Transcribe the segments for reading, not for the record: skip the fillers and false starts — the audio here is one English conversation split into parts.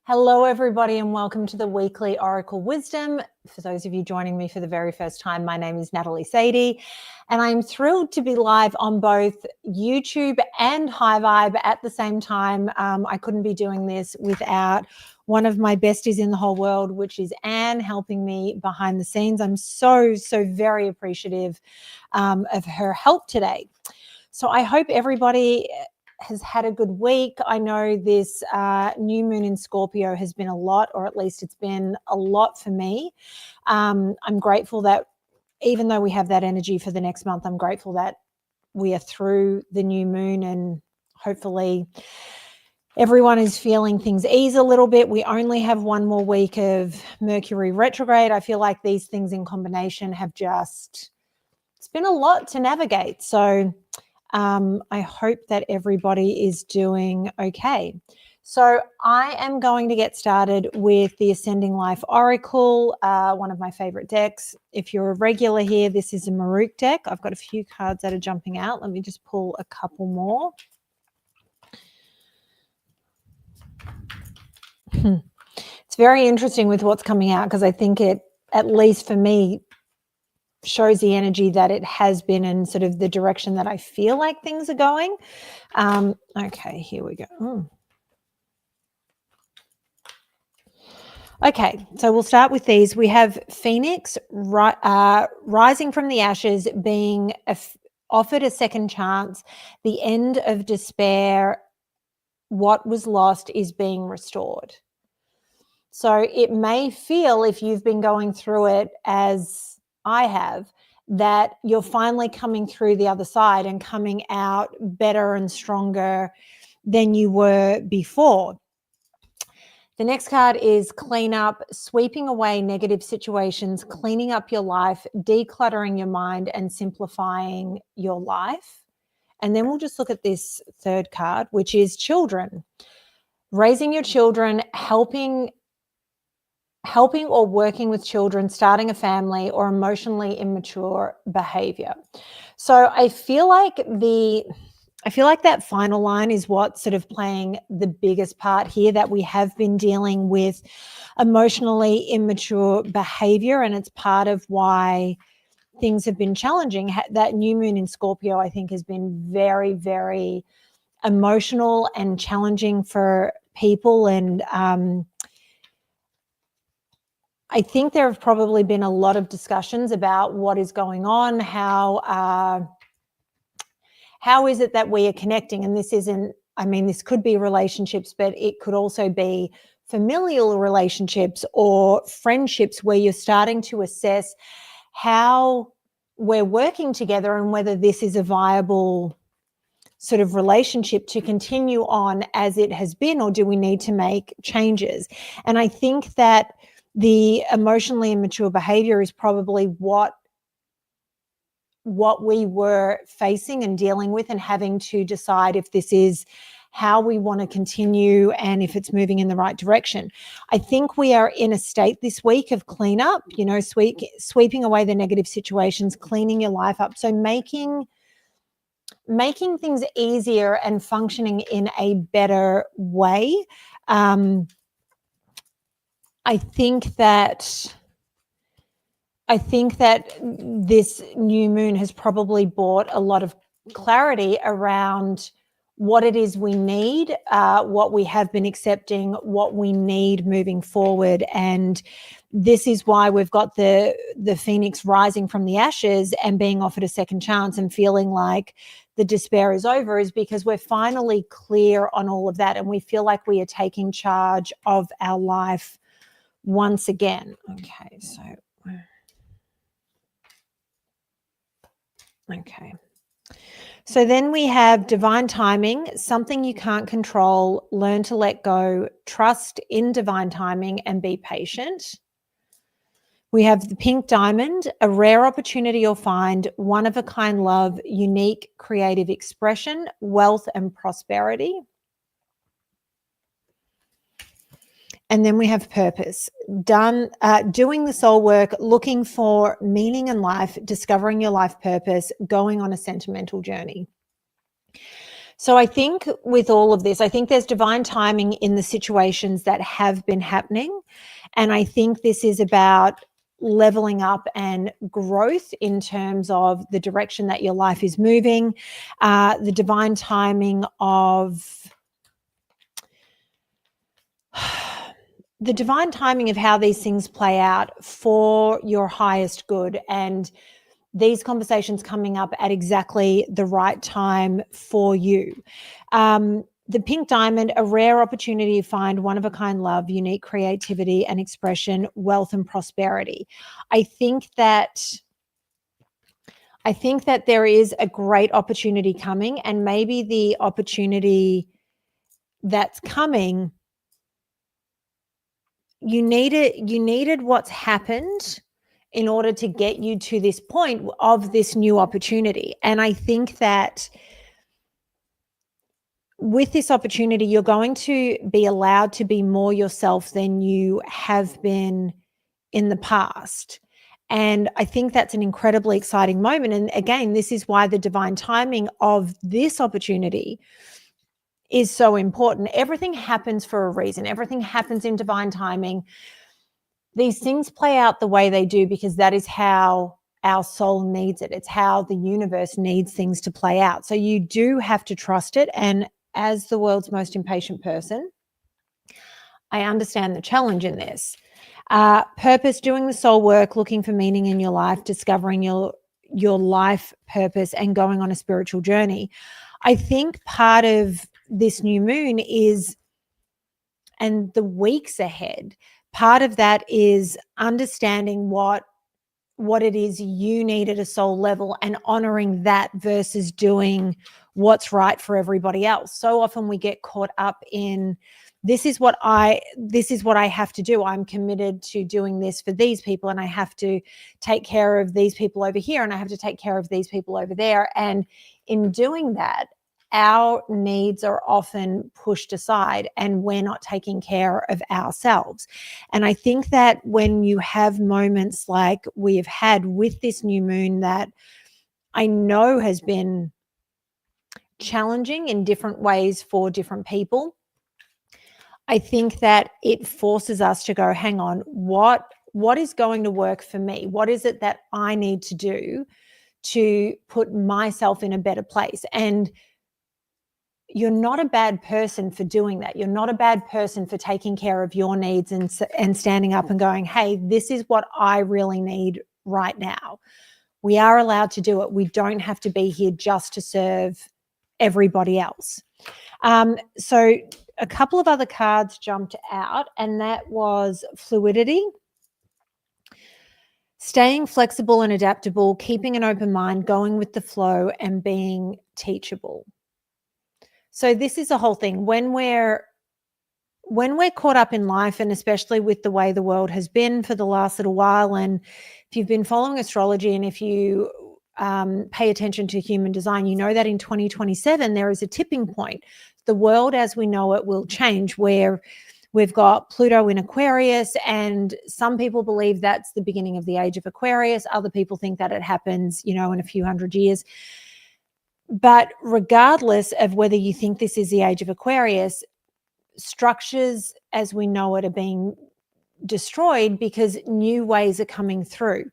Hello, everybody, and welcome to the weekly Oracle Wisdom. For those of you joining me for the very first time, my name is Natalie Sadie, and I'm thrilled to be live on both YouTube and High Vibe at the same time. I couldn't be doing this without one of my besties in the whole world, which is Anne, helping me behind the scenes. I'm so very appreciative of her help today. So I hope everybody has had a good week. I know this new moon in Scorpio has been a lot, or at least it's been a lot for me. I'm grateful that even though we have that energy for the next month, I'm grateful that we are through the new moon, and hopefully everyone is feeling things ease a little bit. We only have one more week of Mercury retrograde. I feel like these things in combination have it's been a lot to navigate. So I hope that everybody is doing okay. So I am going to get started with the Ascending Life Oracle, one of my favorite decks. If you're a regular here, this is a MahrukhX deck. I've got a few cards that are jumping out. Let me just pull a couple more. It's very interesting with what's coming out, because I think it, at least for me, shows the energy that it has been and sort of the direction that I feel like things are going. Okay, here we go. Okay, so we'll start with these. We have Phoenix rising from the ashes, being offered a second chance, the end of despair, what was lost is being restored. So it may feel, if you've been going through it as I have, that you're finally coming through the other side and coming out better and stronger than you were before. The next card is clean up, sweeping away negative situations, cleaning up your life, decluttering your mind, and simplifying your life. And then we'll just look at this third card, which is children. Raising your children, helping or working with children, starting a family, or emotionally immature behavior. So I feel like that final line is what's sort of playing the biggest part here, that we have been dealing with emotionally immature behavior, and it's part of why things have been challenging. That new moon in Scorpio, I think, has been very, very emotional and challenging for people, and I think there have probably been a lot of discussions about what is going on, how is it that we are connecting? And this isn't, I mean, this could be relationships, but it could also be familial relationships or friendships, where you're starting to assess how we're working together and whether this is a viable sort of relationship to continue on as it has been, or do we need to make changes? And I think that the emotionally immature behavior is probably what we were facing and dealing with, and having to decide if this is how we want to continue and if it's moving in the right direction. I think we are in a state this week of cleanup, sweeping away the negative situations, cleaning your life up. So making things easier and functioning in a better way. I think that this new moon has probably brought a lot of clarity around what it is we need, what we have been accepting, what we need moving forward. And this is why we've got the Phoenix rising from the ashes and being offered a second chance and feeling like the despair is over, is because we're finally clear on all of that, and we feel like we are taking charge of our life once again. Okay, so then we have divine timing, something you can't control, learn to let go, trust in divine timing, and be patient. We have the pink diamond, a rare opportunity you'll find, one-of-a-kind love, unique creative expression, wealth and prosperity. And then we have purpose, doing the soul work, looking for meaning in life, discovering your life purpose, going on a sentimental journey. So I think with all of this, I think there's divine timing in the situations that have been happening. And I think this is about leveling up and growth in terms of the direction that your life is moving, the divine timing of the divine timing of how these things play out for your highest good, and these conversations coming up at exactly the right time for you. The pink diamond, a rare opportunity to find one-of-a-kind love, unique creativity and expression, wealth and prosperity. I think that there is a great opportunity coming, and maybe the opportunity that's coming, you needed what's happened in order to get you to this point of this new opportunity. And I think that with this opportunity, you're going to be allowed to be more yourself than you have been in the past. And I think that's an incredibly exciting moment. And again, this is why the divine timing of this opportunity is so important. Everything happens for a reason. Everything happens in divine timing. These things play out the way they do because that is how our soul needs it. It's how the universe needs things to play out. So you do have to trust it. And as the world's most impatient person, I understand the challenge in this. Purpose, doing the soul work, looking for meaning in your life, discovering your life purpose and going on a spiritual journey. I think part of this new moon is, and the weeks ahead, part of that is understanding what it is you need at a soul level and honoring that versus doing what's right for everybody else. So often we get caught up in this is what I have to do. I'm committed to doing this for these people, and I have to take care of these people over here, and I have to take care of these people over there. And in doing that, our needs are often pushed aside and we're not taking care of ourselves. And I think that when you have moments like we have had with this new moon, that I know has been challenging in different ways for different people, I think that it forces us to go, hang on, what is going to work for me? What is it that I need to do to put myself in a better place? And you're not a bad person for doing that. You're not a bad person for taking care of your needs and standing up and going, hey, this is what I really need right now. We are allowed to do it. We don't have to be here just to serve everybody else. So a couple of other cards jumped out, and that was fluidity, staying flexible and adaptable, keeping an open mind, going with the flow, and being teachable. So this is a whole thing. When we're caught up in life, and especially with the way the world has been for the last little while, and if you've been following astrology and if you pay attention to human design, you know that in 2027 there is a tipping point. The world as we know it will change, where we've got Pluto in Aquarius, and some people believe that's the beginning of the age of Aquarius. Other people think that it happens, in a few hundred years. But regardless of whether you think this is the age of Aquarius, structures as we know it are being destroyed because new ways are coming through.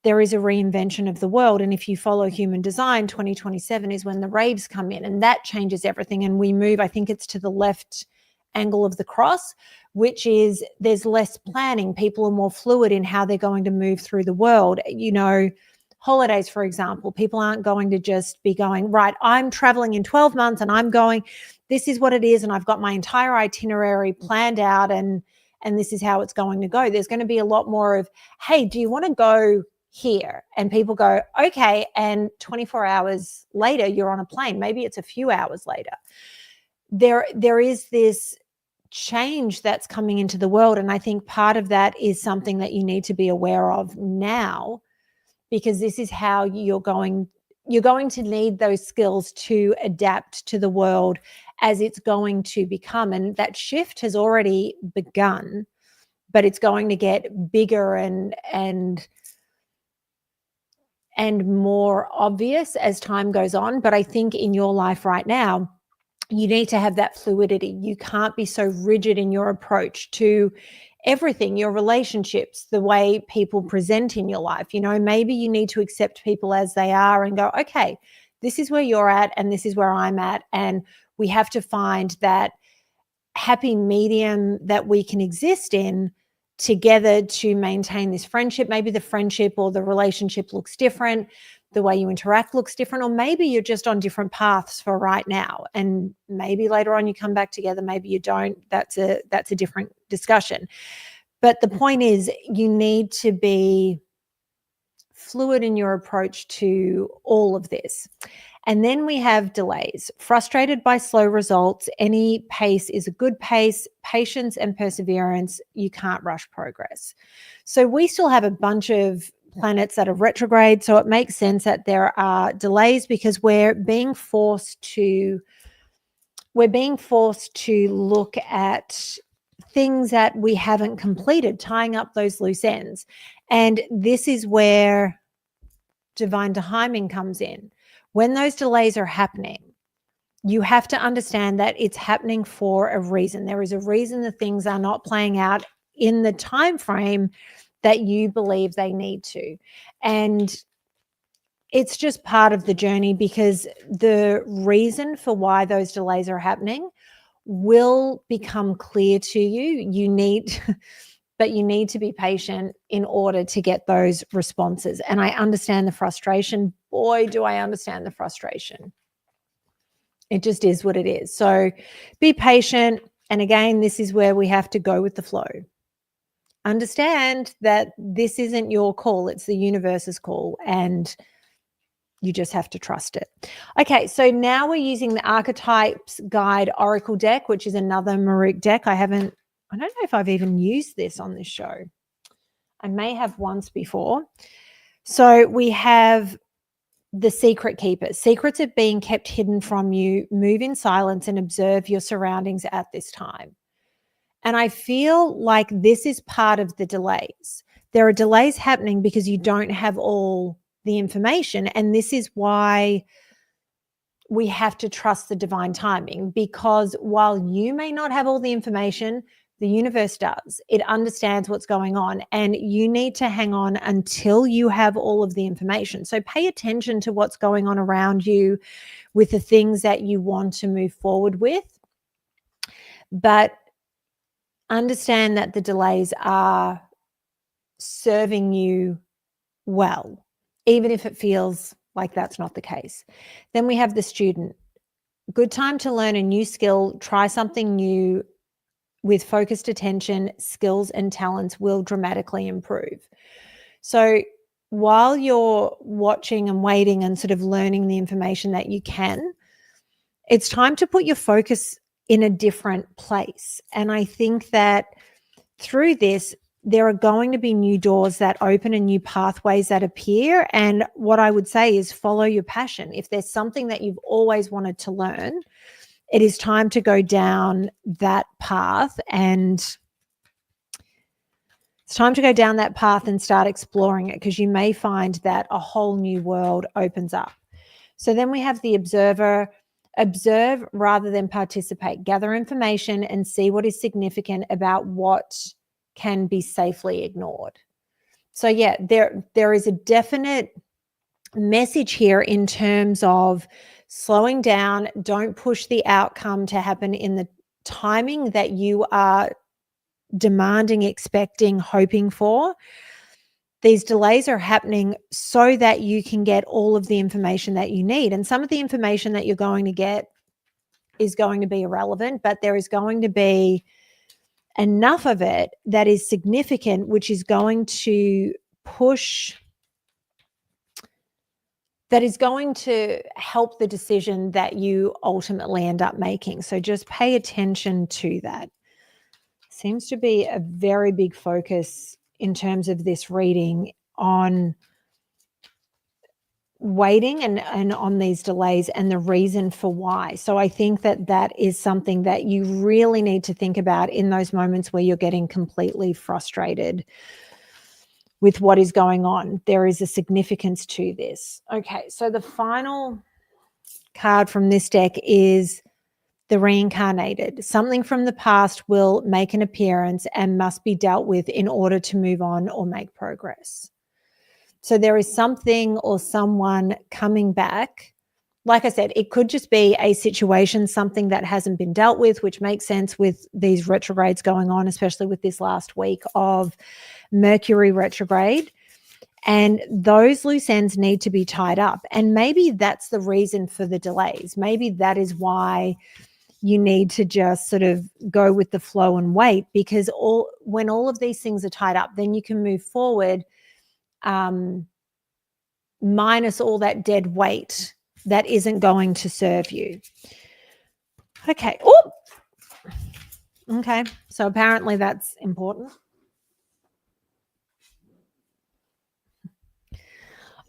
There is a reinvention of the world. And if you follow human design, 2027 is when the raves come in, and that changes everything. And we move, I think it's to the left angle of the cross, which is there's less planning. People are more fluid in how they're going to move through the world. Holidays, for example, people aren't going to just be going, right, I'm traveling in 12 months and I'm going, this is what it is. And I've got my entire itinerary planned out and this is how it's going to go. There's going to be a lot more of, hey, do you want to go here? And people go, okay. And 24 hours later, you're on a plane. Maybe it's a few hours later. There is this change that's coming into the world. And I think part of that is something that you need to be aware of now, because this is how you're going to need those skills to adapt to the world as it's going to become. And that shift has already begun, but it's going to get bigger and more obvious as time goes on. But I think in your life right now, you need to have that fluidity. You can't be so rigid in your approach to everything, your relationships, the way people present in your life. Maybe you need to accept people as they are and go, okay, this is where you're at and this is where I'm at. And we have to find that happy medium that we can exist in together to maintain this friendship. Maybe the friendship or the relationship looks different, the way you interact looks different, or maybe you're just on different paths for right now, and maybe later on you come back together, maybe you don't. That's a different discussion. But the point is, you need to be fluid in your approach to all of this. And then we have delays. Frustrated by slow results, any pace is a good pace. Patience and perseverance, you can't rush progress. So we still have a bunch of planets that are retrograde. So it makes sense that there are delays because we're being forced to look at things that we haven't completed, tying up those loose ends. And this is where divine timing comes in. When those delays are happening, you have to understand that it's happening for a reason. There is a reason the things are not playing out in the time frame that you believe they need to. And it's just part of the journey, because the reason for why those delays are happening will become clear to you. But you need to be patient in order to get those responses. And I understand the frustration. Boy, do I understand the frustration. It just is what it is. So be patient. And again, this is where we have to go with the flow. Understand that this isn't your call. It's the universe's call. And you just have to trust it. Okay, so now we're using the Archetypes Guide Oracle deck, which is another MahrukhX deck. I don't know if I've even used this on this show. I may have once before. So we have the Secret Keeper. Secrets are being kept hidden from you. Move in silence and observe your surroundings at this time. And I feel like this is part of the delays. There are delays happening because you don't have all the information. And this is why we have to trust the divine timing, because while you may not have all the information, the universe does. It understands what's going on, and you need to hang on until you have all of the information. So pay attention to what's going on around you with the things that you want to move forward with. But understand that the delays are serving you well, even if it feels like that's not the case. Then we have the Student. Good time to learn a new skill, try something new. With focused attention, skills and talents will dramatically improve. So while you're watching and waiting and sort of learning the information that you can, it's time to put your focus in a different place. And I think that through this, there are going to be new doors that open and new pathways that appear. And what I would say is follow your passion. If there's something that you've always wanted to learn, it is time to go down that path, and it's time to go down that path and start exploring it, because you may find that a whole new world opens up. So then we have the Observer. Observe rather than participate. Gather information and see what is significant about what can be safely ignored. So yeah, there is a definite message here in terms of slowing down. Don't push the outcome to happen in the timing that you are demanding, expecting, hoping for. These delays are happening so that you can get all of the information that you need. And some of the information that you're going to get is going to be irrelevant, but there is going to be enough of it that is significant, which is going to help the decision that you ultimately end up making. So just pay attention to that. Seems to be a very big focus in terms of this reading on waiting and on these delays and the reason for why. So I think that is something that you really need to think about in those moments where you're getting completely frustrated with what is going on. There is a significance to this. Okay, so the final card from this deck is the reincarnated. Something from the past will make an appearance and must be dealt with in order to move on or make progress. So there is something or someone coming back. Like I said, it could just be a situation, something that hasn't been dealt with, which makes sense with these retrogrades going on, especially with this last week of Mercury retrograde. And those loose ends need to be tied up. And maybe that's the reason for the delays. Maybe that is why you need to just sort of go with the flow and wait, because when all of these things are tied up, then you can move forward, minus all that dead weight that isn't going to serve you. Okay. Oh, okay. So apparently that's important.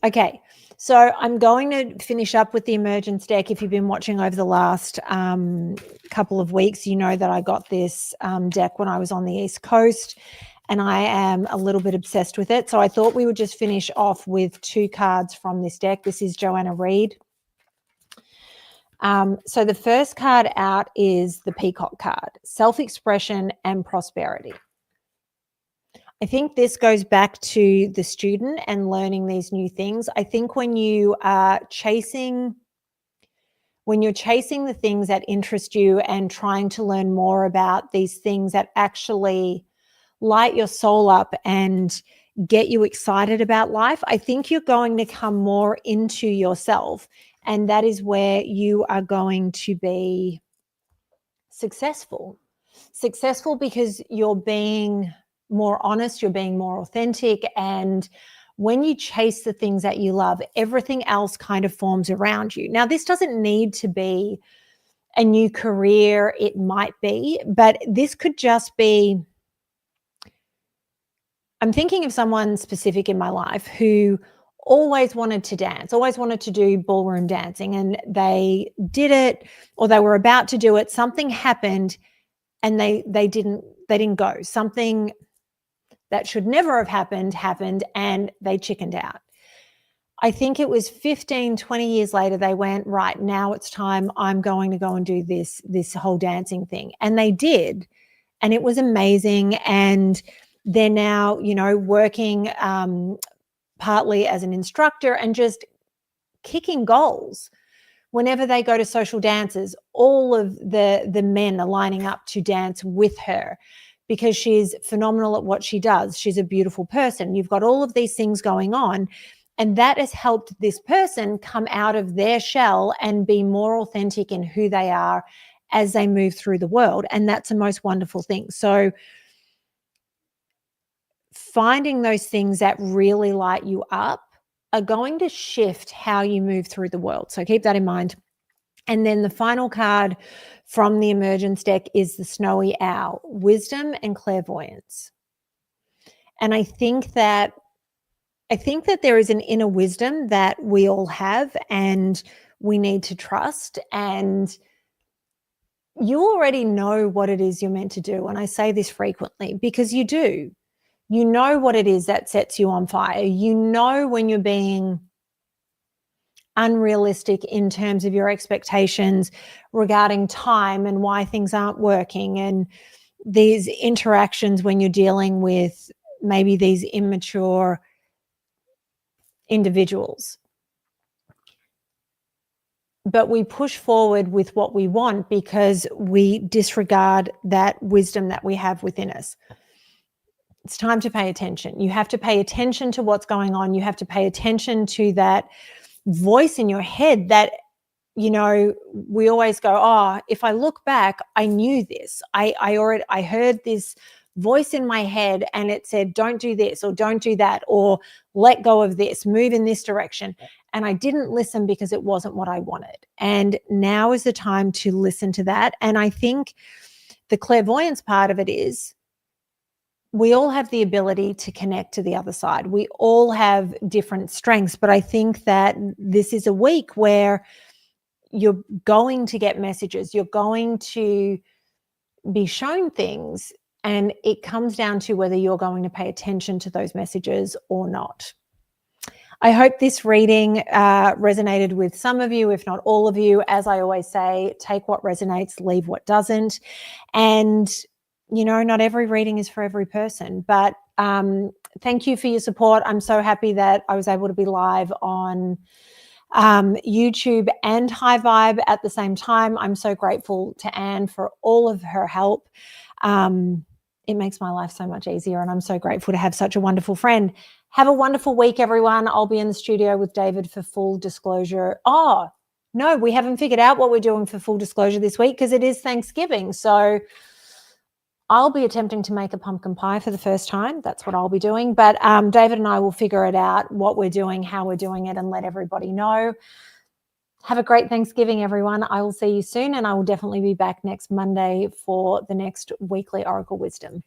Okay. So I'm going to finish up with the Emergence deck. If you've been watching over the last couple of weeks, you know that I got this deck when I was on the East Coast, and I am a little bit obsessed with it. So I thought we would just finish off with 2 cards from this deck. This is Joanna Reid. So the first card out is the Peacock card, self-expression and prosperity. I think this goes back to the student and learning these new things. I think when you are chasing the things that interest you and trying to learn more about these things that actually light your soul up and get you excited about life, I think you're going to come more into yourself. And that is where you are going to be successful. Successful because you're being more honest, you're being more authentic. And when you chase the things that you love, everything else kind of forms around you. Now, this doesn't need to be a new career. It might be, but this could just be, I'm thinking of someone specific in my life who always wanted to dance, always wanted to do ballroom dancing, and they did it, or they were about to do it. Something happened and they didn't go. Something that should never have happened, and they chickened out. I think it was 15, 20 years later, they went, right, now it's time. I'm going to go and do this whole dancing thing. And they did. And it was amazing. And they're now, working partly as an instructor and just kicking goals. Whenever they go to social dances, all of the men are lining up to dance with her because she's phenomenal at what she does. She's a beautiful person. You've got all of these things going on, and that has helped this person come out of their shell and be more authentic in who they are as they move through the world. And that's the most wonderful thing. So finding those things that really light you up are going to shift how you move through the world. So keep that in mind. And then the final card from the Emergence deck is the Snowy Owl, wisdom and clairvoyance. And I think that there is an inner wisdom that we all have and we need to trust. And you already know what it is you're meant to do. And I say this frequently because you do. You know what it is that sets you on fire. You know when you're being unrealistic in terms of your expectations regarding time and why things aren't working, and these interactions when you're dealing with maybe these immature individuals. But we push forward with what we want because we disregard that wisdom that we have within us. It's time to pay attention. You have to pay attention to what's going on. You have to pay attention to that voice in your head that, we always go, oh, if I look back, I knew this. I heard this voice in my head and it said, don't do this or don't do that, or let go of this, move in this direction. And I didn't listen because it wasn't what I wanted. And now is the time to listen to that. And I think the clairvoyance part of it is, we all have the ability to connect to the other side. We all have different strengths, but I think that this is a week where you're going to get messages, you're going to be shown things, and it comes down to whether you're going to pay attention to those messages or not. I hope this reading resonated with some of you, if not all of you. As I always say, take what resonates, leave what doesn't. And, you know, not every reading is for every person, but thank you for your support. I'm so happy that I was able to be live on YouTube and High Vibe at the same time. I'm so grateful to Anne for all of her help. It makes my life so much easier, and I'm so grateful to have such a wonderful friend. Have a wonderful week, everyone. I'll be in the studio with David for full disclosure. Oh, no, we haven't figured out what we're doing for full disclosure this week because it is Thanksgiving. So I'll be attempting to make a pumpkin pie for the first time. That's what I'll be doing. But David and I will figure it out, what we're doing, how we're doing it, and let everybody know. Have a great Thanksgiving, everyone. I will see you soon, and I will definitely be back next Monday for the next weekly Oracle Wisdom.